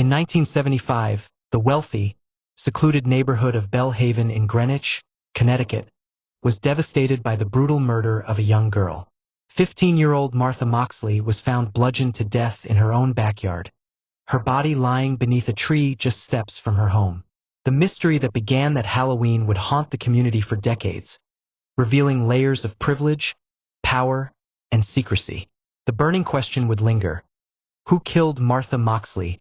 In 1975, the wealthy, secluded neighborhood of Belle Haven in Greenwich, Connecticut, was devastated by the brutal murder of a young girl. 15-year-old Martha Moxley was found bludgeoned to death in her own backyard, her body lying beneath a tree just steps from her home. The mystery that began that Halloween would haunt the community for decades, revealing layers of privilege, power, and secrecy. The burning question would linger: who killed Martha Moxley,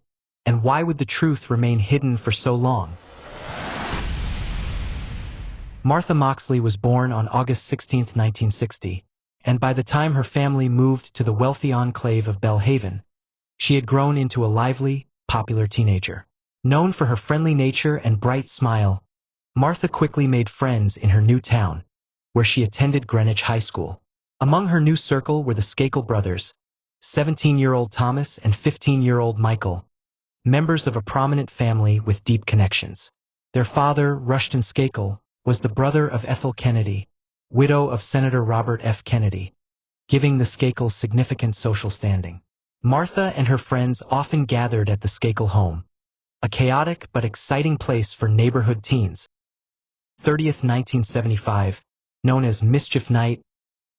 and why would the truth remain hidden for so long? Martha Moxley was born on August 16, 1960, and by the time her family moved to the wealthy enclave of Belle Haven, she had grown into a lively, popular teenager. Known for her friendly nature and bright smile, Martha quickly made friends in her new town, where she attended Greenwich High School. Among her new circle were the Skakel brothers, 17-year-old Thomas and 15-year-old Michael, members of a prominent family with deep connections. Their father, Rushton Skakel, was the brother of Ethel Kennedy, widow of Senator Robert F. Kennedy, giving the Skakels significant social standing. Martha and her friends often gathered at the Skakel home, a chaotic but exciting place for neighborhood teens. 30th 1975, known as Mischief Night,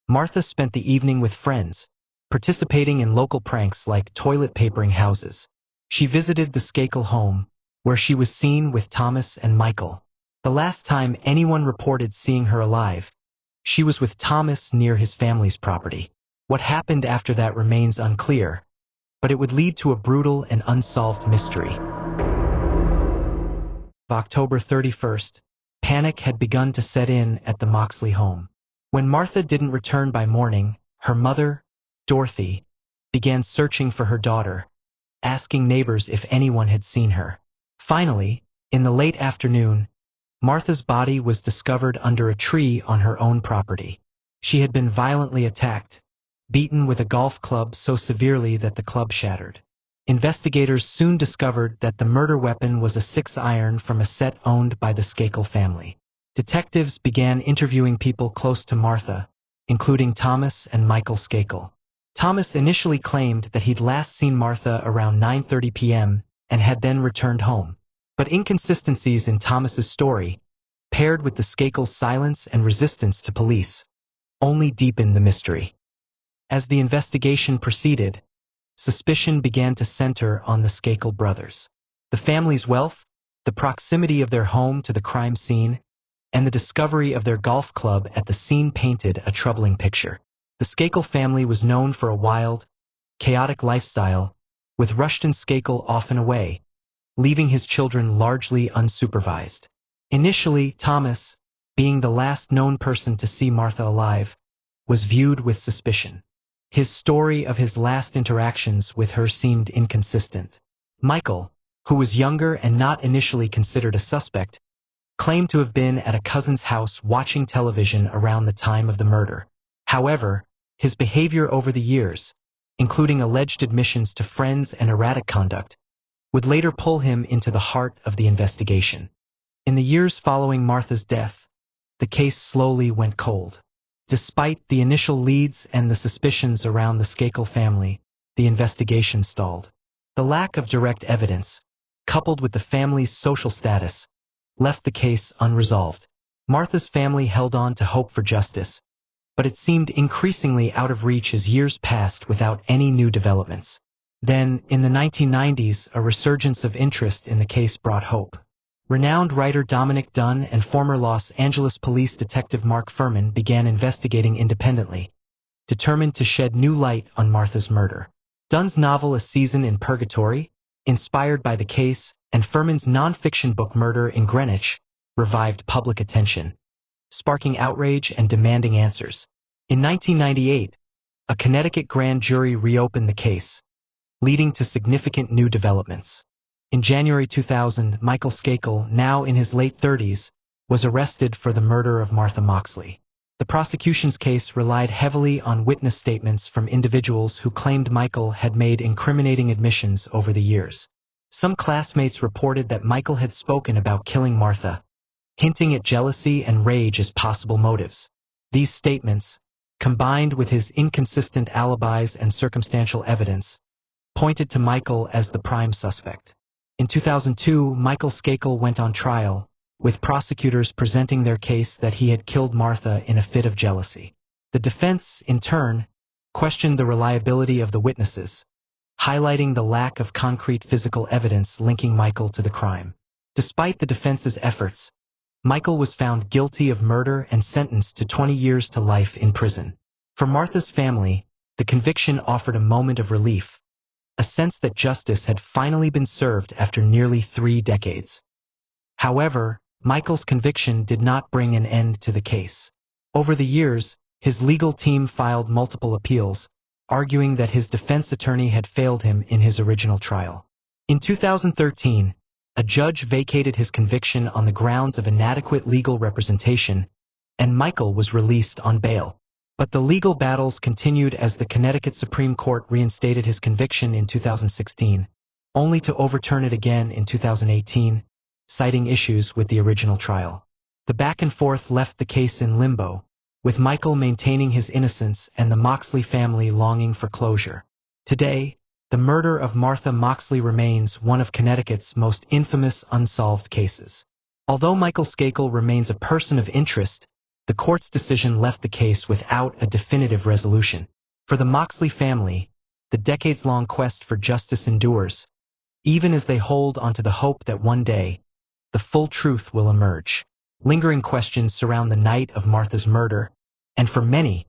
Martha spent the evening with friends, participating in local pranks like toilet papering houses. She visited the Skakel home, where she was seen with Thomas and Michael. The last time anyone reported seeing her alive, she was with Thomas near his family's property. What happened after that remains unclear, but it would lead to a brutal and unsolved mystery. October 31st, panic had begun to set in at the Moxley home. When Martha didn't return by morning, her mother, Dorothy, began searching for her daughter, asking neighbors if anyone had seen her. Finally, in the late afternoon, Martha's body was discovered under a tree on her own property. She had been violently attacked, beaten with a golf club so severely that the club shattered. Investigators soon discovered that the murder weapon was a 6-iron from a set owned by the Skakel family. Detectives began interviewing people close to Martha, including Thomas and Michael Skakel. Thomas initially claimed that he'd last seen Martha around 9:30 p.m. and had then returned home. But inconsistencies in Thomas's story, paired with the Skakels' silence and resistance to police, only deepened the mystery. As the investigation proceeded, suspicion began to center on the Skakel brothers. The family's wealth, the proximity of their home to the crime scene, and the discovery of their golf club at the scene painted a troubling picture. The Skakel family was known for a wild, chaotic lifestyle, with Rushton Skakel often away, leaving his children largely unsupervised. Initially, Thomas, being the last known person to see Martha alive, was viewed with suspicion. His story of his last interactions with her seemed inconsistent. Michael, who was younger and not initially considered a suspect, claimed to have been at a cousin's house watching television around the time of the murder. However, his behavior over the years, including alleged admissions to friends and erratic conduct, would later pull him into the heart of the investigation. In the years following Martha's death, the case slowly went cold. Despite the initial leads and the suspicions around the Skakel family, the investigation stalled. The lack of direct evidence, coupled with the family's social status, left the case unresolved. Martha's family held on to hope for justice, but it seemed increasingly out of reach as years passed without any new developments. Then, in the 1990s, a resurgence of interest in the case brought hope. Renowned writer Dominic Dunn and former Los Angeles police detective Mark Fuhrman began investigating independently, determined to shed new light on Martha's murder. Dunn's novel A Season in Purgatory, inspired by the case, and Fuhrman's non-fiction book Murder in Greenwich, revived public attention, sparking outrage and demanding answers. In 1998, a Connecticut grand jury reopened the case, leading to significant new developments. In January 2000, Michael Skakel, now in his late 30s, was arrested for the murder of Martha Moxley. The prosecution's case relied heavily on witness statements from individuals who claimed Michael had made incriminating admissions over the years. Some classmates reported that Michael had spoken about killing Martha, hinting at jealousy and rage as possible motives. These statements, combined with his inconsistent alibis and circumstantial evidence, pointed to Michael as the prime suspect. In 2002, Michael Skakel went on trial, with prosecutors presenting their case that he had killed Martha in a fit of jealousy. The defense, in turn, questioned the reliability of the witnesses, highlighting the lack of concrete physical evidence linking Michael to the crime. Despite the defense's efforts, Michael was found guilty of murder and sentenced to 20 years to life in prison. For Martha's family, the conviction offered a moment of relief, a sense that justice had finally been served after nearly 3 decades. However, Michael's conviction did not bring an end to the case. Over the years, his legal team filed multiple appeals, arguing that his defense attorney had failed him in his original trial. In 2013, a judge vacated his conviction on the grounds of inadequate legal representation, and Michael was released on bail. But the legal battles continued as the Connecticut Supreme Court reinstated his conviction in 2016, only to overturn it again in 2018, citing issues with the original trial. The back and forth left the case in limbo, with Michael maintaining his innocence and the Moxley family longing for closure. Today, the murder of Martha Moxley remains one of Connecticut's most infamous unsolved cases. Although Michael Skakel remains a person of interest, the court's decision left the case without a definitive resolution. For the Moxley family, the decades-long quest for justice endures, even as they hold onto the hope that one day, the full truth will emerge. Lingering questions surround the night of Martha's murder, and for many,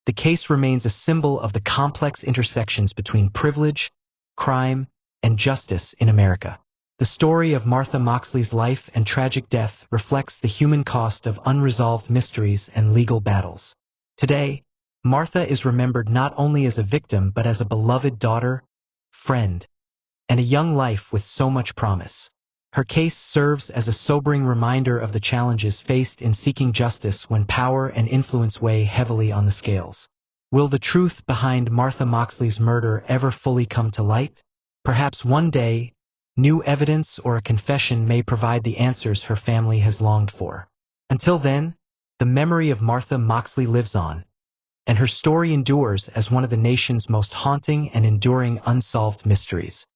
the case remains a symbol of the complex intersections between privilege, crime, and justice in America. The story of Martha Moxley's life and tragic death reflects the human cost of unresolved mysteries and legal battles. Today, Martha is remembered not only as a victim but as a beloved daughter, friend, and a young life with so much promise. Her case serves as a sobering reminder of the challenges faced in seeking justice when power and influence weigh heavily on the scales. Will the truth behind Martha Moxley's murder ever fully come to light? Perhaps one day, new evidence or a confession may provide the answers her family has longed for. Until then, the memory of Martha Moxley lives on, and her story endures as one of the nation's most haunting and enduring unsolved mysteries.